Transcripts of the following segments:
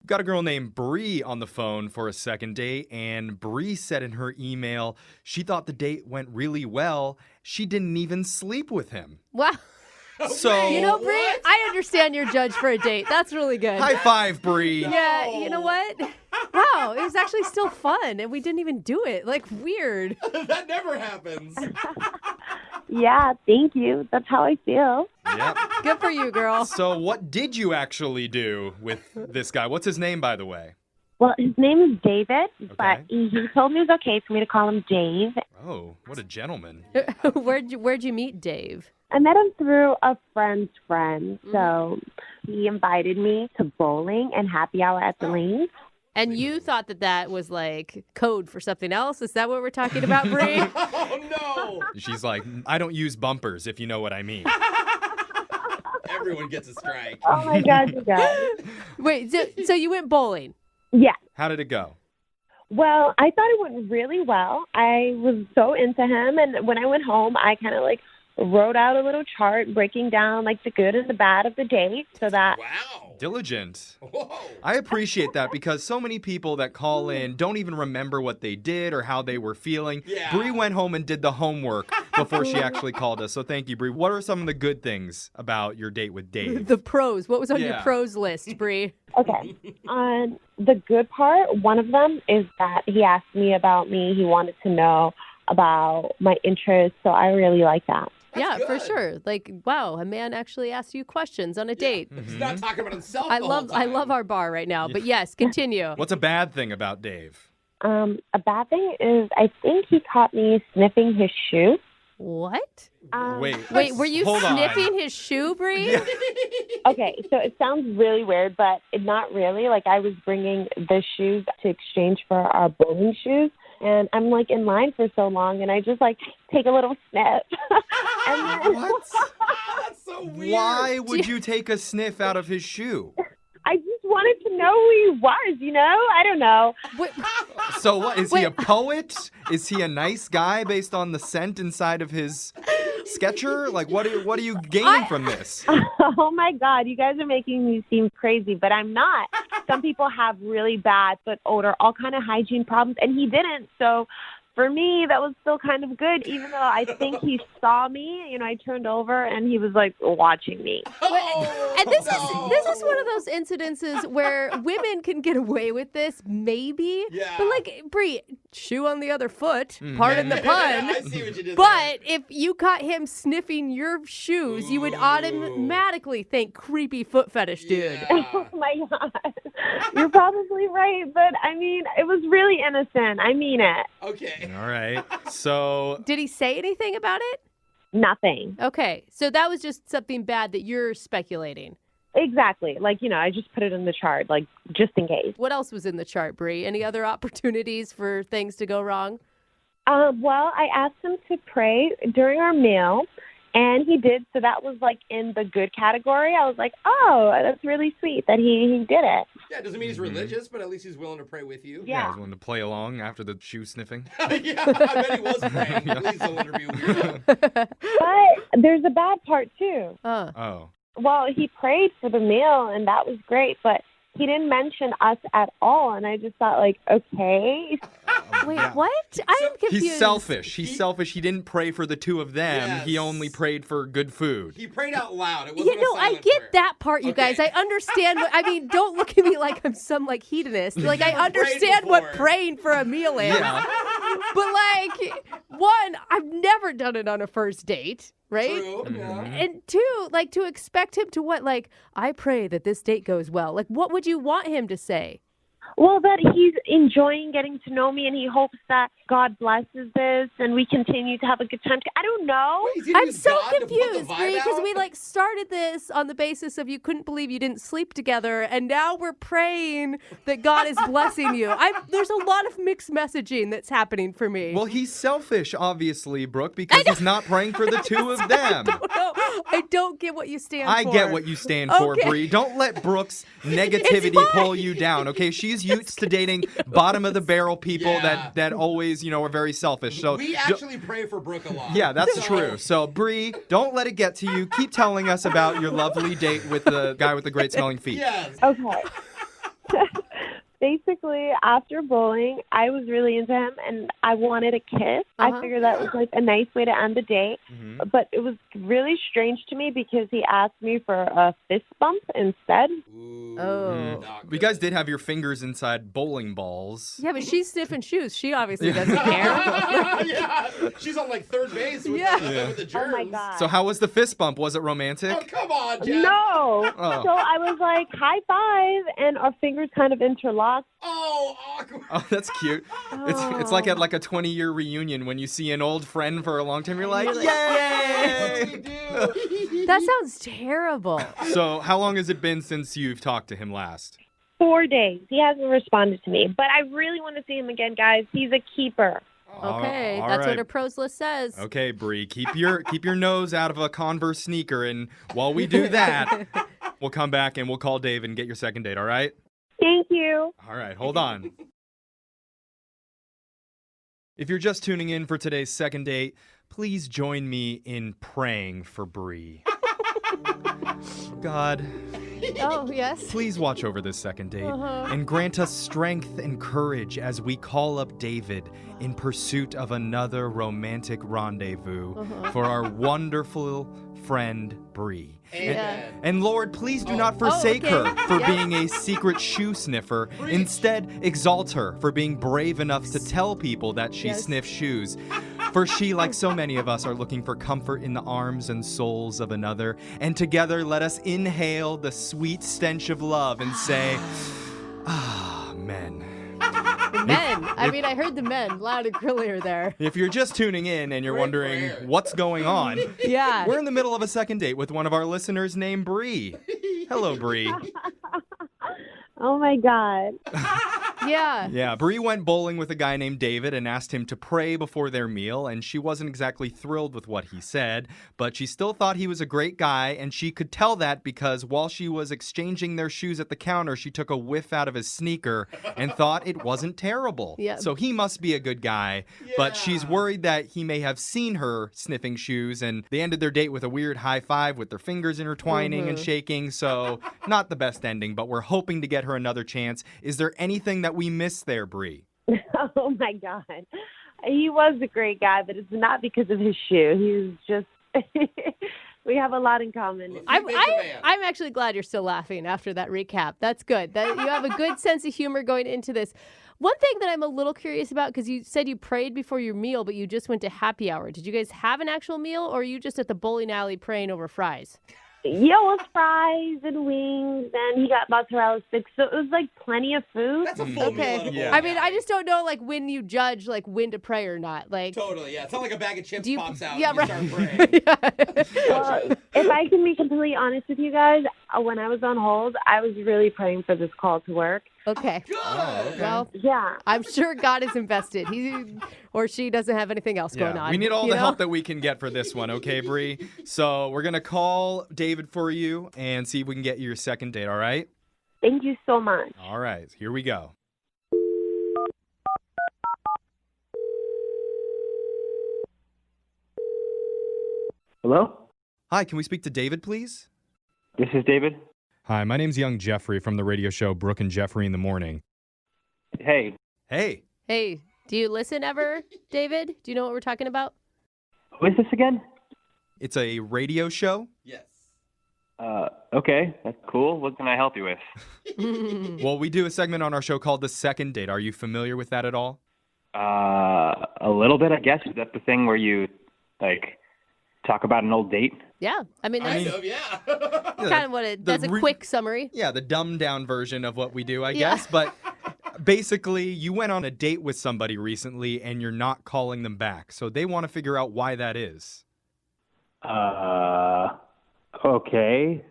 Got a girl named Bree on the phone for a second date, and Bree said in her email she thought the date went really well. She didn't even sleep with him. Wow. So, You know, Bree, I understand your judge for a date. That's really good. high five, Bree. Yeah, you know what? Wow, it was actually still fun, and we didn't even do it. Like, weird. That never happens. Yeah, thank you. That's how I feel. Yep. Good for you, girl. So what did you actually do with this guy? What's his name, by the way? Well, his name is David, but he told me it was okay for me to call him Dave. Oh, what a gentleman. Where'd you meet Dave? I met him through a friend's friend, so he invited me to bowling and happy hour at the lanes. And you thought that was like code for something else? Is that what we're talking about, Bree? Oh, no. She's like, I don't use bumpers, if you know what I mean. Everyone gets a strike. Oh, my God, you guys. Wait, so you went bowling? Yeah. How did it go? Well, I thought it went really well. I was so into him, and when I went home, I kind of wrote out a little chart breaking down the good and the bad of the date so that Wow. Diligent. Whoa. I appreciate that because so many people that call in don't even remember what they did or how they were feeling. Yeah. Bree went home and did the homework before she actually called us. So thank you, Bree. What are some of the good things about your date with Dave? The pros. What was on your Yeah. pros list, Bree? Okay. On the good part, one of them is that he asked me about me. He wanted to know about my interests, so I really like that. Yeah, That's for good. sure. Like, wow, a man actually asked you questions on a date. He's not talking about himself I the whole love time. our bar right now. But yes, continue. What's a bad thing about Dave? A bad thing is I think he caught me sniffing his shoe. What? Wait, Were you hold on. sniffing his shoe, Bree? Okay, so it sounds really weird, but not really. I was bringing the shoes to exchange for our bowling shoes, and I'm in line for so long, and I just take a little sniff. And then What? That's so weird. Why would you take a sniff out of his shoe? I just wanted to know who he was, I don't know. What? So what, is he a poet? Is he a nice guy based on the scent inside of his Sketcher? What are you gaining from this? Oh my God, you guys are making me seem crazy, but I'm not. Some people have really bad foot odor, all kind of hygiene problems, and he didn't. So for me, that was still kind of good, even though I think he saw me. I turned over and he was watching me. Oh, And this is one of those incidences where women can get away with this, maybe. Yeah. But Bree, shoe on the other foot, pardon the pun. I see what you did But if you caught him sniffing your shoes, you would Ooh. automatically think creepy foot fetish dude. Yeah. Oh my God. You're probably right, but it was really innocent. I mean it. Okay. All right. So Did he say anything about it? Nothing. Okay, so that was just something bad that you're speculating. Exactly. I just put it in the chart, just in case. What else was in the chart, Bree? Any other opportunities for things to go wrong? Well, I asked him to pray during our meal, and he did. So that was in the good category. I was like, oh, that's really sweet that he did it. Yeah, it doesn't mean he's religious, but at least he's willing to pray with you. I was willing to play along after the shoe sniffing. Yeah, I bet he was praying. Please don't interview weirdo. But there's a bad part, too. Oh. Well, he prayed for the meal, and that was great, but he didn't mention us at all, and I just thought, okay. Wait, Yeah. what? I'm confused. He's selfish. He's selfish. He didn't pray for the two of them. Yes. He only prayed for good food. He prayed out loud. It wasn't You know, a I silent get prayer. that part, you Okay. guys. I understand. Don't look at me like I'm some hedonist. I understand what before. praying for a meal is. Yeah. But one, I've never done it on a first date, right? True. Yeah. And two, to expect him to what? I pray that this date goes well. What would you want him to say? Well, that he's enjoying getting to know me, and he hopes that God blesses this, and we continue to have a good time. I don't know. Wait, is he gonna I'm use so God to put the confused, vibe Bree, because out? we started this on the basis of you couldn't believe you didn't sleep together, and now we're praying that God is blessing you. There's a lot of mixed messaging that's happening for me. Well, he's selfish, obviously, Brooke, because he's not praying for the two of them. I don't get what you stand I for. get what you stand for, Okay. Bree. Don't let Brooke's negativity pull you down, okay? She's used to dating bottom of the barrel people Yeah. that always, are very selfish. So We actually pray for Brooke a lot. yeah, that's true. So, Bree, don't let it get to you. Keep telling us about your lovely date with the guy with the great smelling feet. Yes. Okay. Basically, after bowling, I was really into him and I wanted a kiss. I figured that was like a nice way to end the date. Mm-hmm. But it was really strange to me because he asked me for a fist bump instead. Ooh, Oh. not You guys good. did have your fingers inside bowling balls. Yeah, but she's sniffing shoes. She obviously doesn't care. Yeah, she's on like third base with, Yeah. with the germs. Oh my God. So how was the fist bump? Was it romantic? Oh, come on, Jeff. No. Oh. So I was like, high five, and our fingers kind of interlocked. Oh, awkward. Oh, that's cute. It's like at like a 20-year reunion when you see an old friend for a long time. You're like, You're like, yay! We do. That sounds terrible. So how long has it been since you've talked to him last? 4 days. He hasn't responded to me, but I really want to see him again, guys. He's a keeper. Okay, All that's right. what her pros list says. Okay, Bree, keep your nose out of a Converse sneaker, and while we do that, we'll come back and we'll call Dave and get your second date. All right? Thank you. All right, hold on. If you're just tuning in for today's second date, please join me in praying for Bree. God, Oh, yes. please watch over this second date Uh-huh. and grant us strength and courage as we call up David in pursuit of another romantic rendezvous for our wonderful friend Bree. Amen. And Lord, please do not forsake okay. her for Yeah. being a secret shoe sniffer. Instead, exalt her for being brave enough to tell people that she Yes. sniffs shoes. For she, like so many of us, are looking for comfort in the arms and souls of another. And together, let us inhale the sweet stench of love and say, ah, men. Men. I mean, I heard the men loud and clear there. If you're just tuning in and you're Great wondering prayer. what's going on, Yeah. we're in the middle of a second date with one of our listeners named Bree. Hello, Bree. Oh my God. Yeah. Yeah, Bree went bowling with a guy named David and asked him to pray before their meal, and she wasn't exactly thrilled with what he said, but she still thought he was a great guy, and she could tell that because while she was exchanging their shoes at the counter, she took a whiff out of his sneaker and thought it wasn't terrible. Yeah. So he must be a good guy, but she's Yeah. worried that he may have seen her sniffing shoes, and they ended their date with a weird high five with their fingers intertwining and shaking, so not the best ending, but we're hoping to get her another chance. Is there anything that we missed there, Bree? Oh my God. He was a great guy, but it's not because of his shoe. He was just, we have a lot in common. I'm actually glad you're still laughing after that recap. That's good. That you have a good sense of humor going into this. One thing that I'm a little curious about, because you said you prayed before your meal, but you just went to happy hour. Did you guys have an actual meal, or are you just at the bowling alley praying over fries? Yellow fries and wings, and he got mozzarella sticks, so it was like plenty of food. That's a full meal at a Yeah. bowling I mean, I alley. just don't know, like, when you judge, like, when to pray or not. Like, Totally, yeah. It's not like a bag of chips Do you- pops out yeah, and you right. start praying. Well, if I can be completely honest with you guys, when I was on hold, I was really praying for this call to work. okay. Good. Well, Yeah. I'm sure God is invested. He or she doesn't have anything else going on. We need all you the know? help that we can get for this one, okay, Bree? So we're going to call David for you and see if we can get you your second date, all right? Thank you so much. All right, here we go. Hello? Hi, can we speak to David, please? This is David. Hi, my name's Young Jeffrey from the radio show Brooke and Jeffrey in the Morning. Hey, Hey, Hey, do you listen ever, David? Do you know what we're talking about? who is this again? it's a radio show. Yes. Okay, that's cool. What can I help you with? Well, we do a segment on our show called The Second Date. Are you familiar with that at all? A little bit, I guess. Is that the thing where you, like, talk about an old date? Yeah. I mean, that's Kind of, yeah. kind of what it the that's a re- quick summary. Yeah, the dumbed down version of what we do, I Yeah. guess. But basically, you went on a date with somebody recently and you're not calling them back. So they want to figure out why that is. Okay.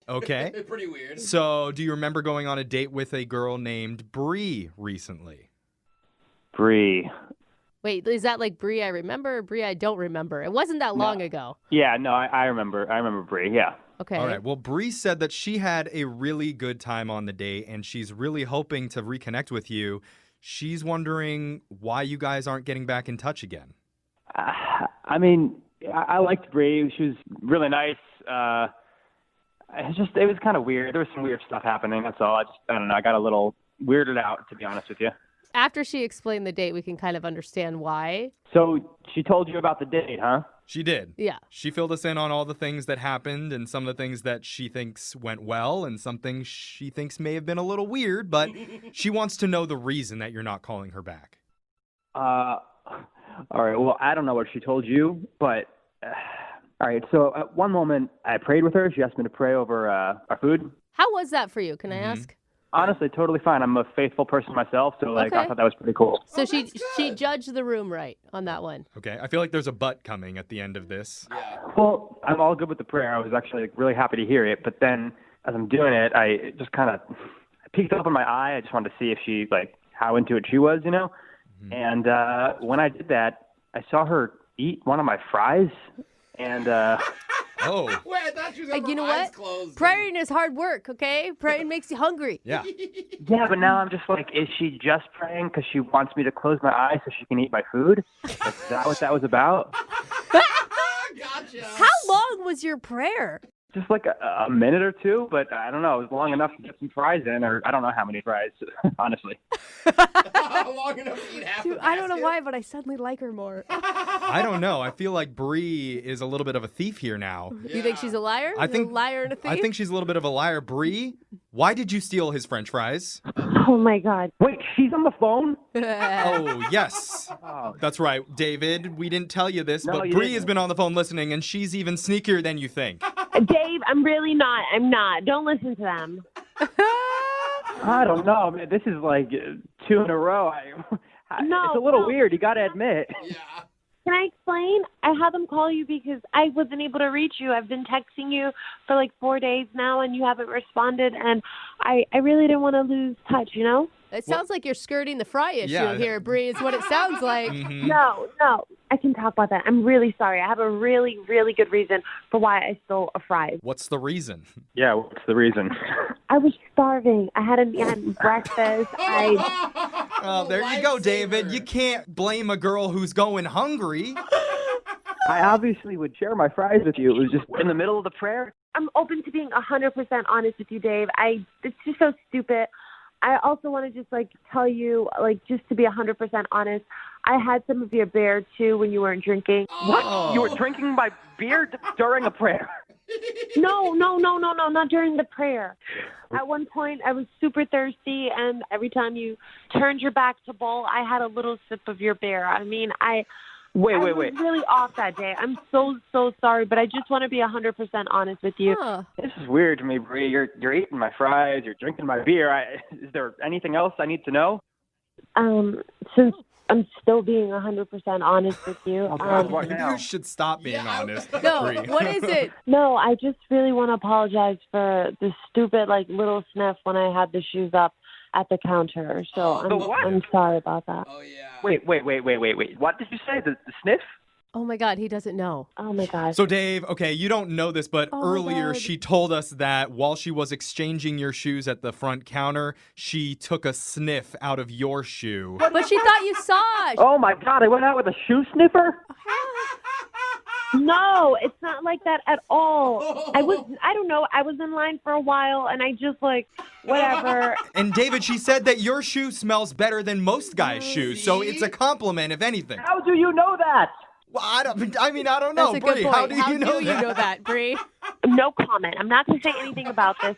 Okay. Pretty weird. So do you remember going on a date with a girl named Bree recently? Bree. Wait, is that like Bree I remember or Bree I don't remember? It wasn't that long ago. Yeah, no, I remember. I remember Bree, yeah. Okay. All right. Well, Bree said that she had a really good time on the date and she's really hoping to reconnect with you. She's wondering why you guys aren't getting back in touch again. I mean, I liked Bree. She was really nice. it was kind of weird. There was some weird stuff happening. That's all. I don't know. I got a little weirded out, to be honest with you. After she explained the date, we can kind of understand why. So she told you about the date, huh? She did. Yeah. She filled us in on all the things that happened and some of the things that she thinks went well and some things she thinks may have been a little weird, but she wants to know the reason that you're not calling her back. All right. Well, I don't know what she told you, but all right. So at one moment, I prayed with her. She asked me to pray over our food. How was that for you? Can I ask? Honestly, totally fine. I'm a faithful person myself, so I Okay. thought that was pretty cool. So she judged the room right on that one. Okay, I feel like there's a but coming at the end of this. Yeah. Well, I'm all good with the prayer. I was actually really happy to hear it, but then as I'm doing it, I just kind of peeked up in my eye. I just wanted to see if she how into it she was, you know. And when I did that, I saw her eat one of my fries, and Oh, Wait, I thought she was having You know her eyes what? closed. Praying is hard work, okay? Praying makes you hungry. yeah. yeah. But now I'm just like, is she just praying because she wants me to close my eyes so she can eat my food? Is that what that was about? Gotcha. How long was your prayer? Just like a minute or two, but I don't know. It was long enough to get some fries in, or I don't know how many fries, honestly. Long enough to eat half Dude, the I don't know basket? why, but I suddenly like her more. I don't know. I feel like Bree is a little bit of a thief here now. You think she's a liar? I think a liar and a thief? I think she's a little bit of a liar. Bree, why did you steal his french fries? Oh my God. Wait, she's on the phone? Oh, yes. Oh, That's right, David. We didn't tell you this, No, but you Bree didn't. has been on the phone listening, and she's even sneakier than you think. Dave, I'm really not. I'm not. Don't listen to them. I don't know. Man, this is like two in a row. No, it's a little no. weird. You got to admit. Yeah. Can I explain? I had them call you because I wasn't able to reach you. I've been texting you for like 4 days now, and you haven't responded. And I really didn't want to lose touch, you know? It sounds like you're skirting the fry issue Yeah. here, Bree, is what it sounds like. Mhm. No. I can talk about that. I'm really sorry. I have a really, really good reason for why I stole a fries. What's the reason? Yeah, what's the reason? I was starving. I hadn't eaten breakfast. Oh, there you go, David. You can't blame a girl who's going hungry. I obviously would share my fries with you. It was just in the middle of the prayer. I'm open to being 100% honest with you, Dave. It's just so stupid. I also want to just tell you, just to be 100% honest, I had some of your beer too when you weren't drinking. What? Oh. You were drinking my beer during a prayer? No, not during the prayer. At one point, I was super thirsty, and every time you turned your back to bowl, I had a little sip of your beer. I mean, I Wait. was really off that day. I'm so sorry, but I just want to be 100% honest with you. Huh. This is weird to me, Bree. You're eating my fries. You're drinking my beer. Is there anything else I need to know? Since I'm still being 100% honest with you. God, what Maybe now? you should stop being Yeah. honest. No, Bree. what is it? No, I just really want to apologize for the stupid little sniff when I had the shoes up at the counter. So The what? I'm sorry about that. Oh, yeah. Wait. What did you say? The sniff? Oh my God, he doesn't know. Oh my gosh. So, Dave, okay, you don't know this, but Oh my earlier God. she told us that while she was exchanging your shoes at the front counter, she took a sniff out of your shoe. But she thought you saw it. Oh my God! I went out with a shoe sniffer. No, it's not like that at all. I don't know. I was in line for a while, and I just whatever. And, David, she said that your shoe smells better than most guys' shoes, so it's a compliment, if anything. How do you know that? Well, I don't know, That's a good Bree. point. How do you know that? Bree? No comment. I'm not going to say anything about this.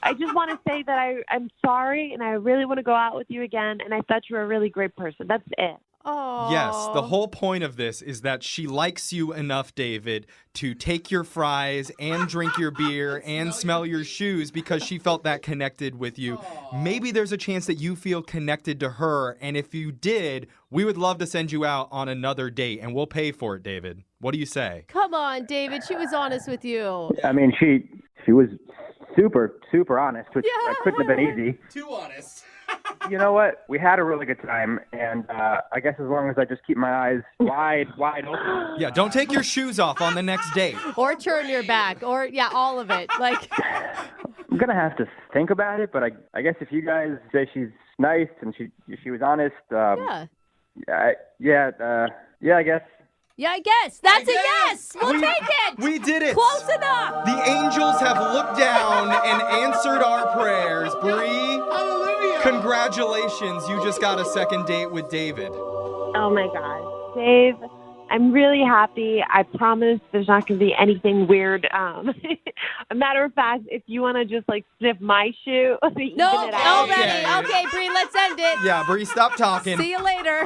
I just want to say that I'm sorry, and I really want to go out with you again, and I thought you were a really great person. That's it. Oh. Yes, the whole point of this is that she likes you enough, David, to take your fries and drink your beer and smell your shoes because she felt that connected with you. Maybe there's a chance that you feel connected to her, and if you did, we would love to send you out on another date, and we'll pay for it, David. What do you say? Come on, David. She was honest with you. I mean, she was super honest, which Yeah. couldn't have been easy. Too honest. You know what? We had a really good time, and I guess as long as I just keep my eyes wide open. Yeah, don't take your shoes off on the next date. Or turn your back. Or, yeah, all of it. I'm gonna have to think about it, but I guess if you guys say she's nice and she was honest, yeah. I guess. Yeah, I guess. That's a guess. yes. We'll take it. We did it. Close enough. The angels have looked down and answered our prayers. Bree, Hallelujah. congratulations. You just got a second date with David. Oh my God. Dave, I'm really happy. I promise there's not going to be anything weird. A matter of fact, if you want to just like sniff my shoe, No, even it out. already. Okay, Bree, let's end it. Yeah, Bree, stop talking. See you later.